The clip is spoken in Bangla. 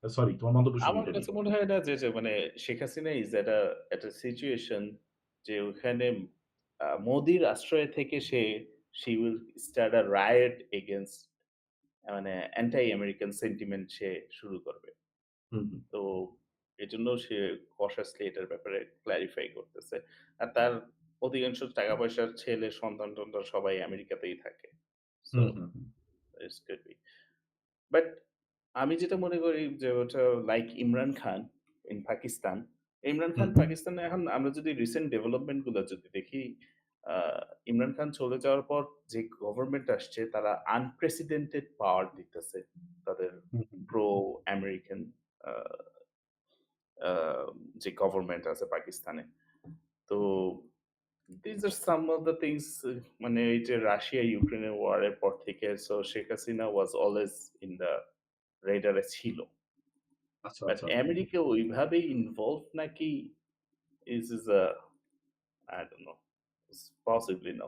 সরি তোমার মন্তব্য শুনি আমার এটা কাছে নিয়ে। মনে হয় না যে মানে Sheikh Hasina is at a situation যে ওখানে মোদির আশ্রয় থেকে she will start a riot against মানে অ্যান্টি আমেরিকান সেন্টিমেন্ট সে শুরু করবে। হুম, হুম, তো এজন্য সে cautiously এটার ব্যাপারে ক্লারিফাই করতেছে। আর তার অধিকাংশ টাকা-পয়সার ছেলে সন্তান-টন্তান সবাই আমেরিকাতেই থাকে। So hmm, hmm, hmm, it's could be. But আমি যেটা মনে করি যে ওটা like Imran Khan in Pakistan. Imran Khan hmm, পাকিস্তানে এখন আমরা যদি রিসেন্ট ডেভেলপমেন্ট গুলা যদি দেখি, আ ইমরান খান চলে যাওয়ার পর যে গভর্নমেন্ট আসছে তারা আনপ্রেসিডেন্টেড পাওয়ার দিতেছে তাদের হুম, হুম, প্রো আমেরিকান আ আ যে গভর্নমেন্ট আছে পাকিস্তানে। তো these are some of the things মানে এই যে রাশিয়া ইউক্রেনের ওয়ার এর পর থেকে so Sheikh Hasina was always in the radar এ ছিল। আচ্ছা, বাট আচ্ছা। আমেরিকা ওইভাবেই ইনভলভ নাকি is a I don't know. It's possibly no.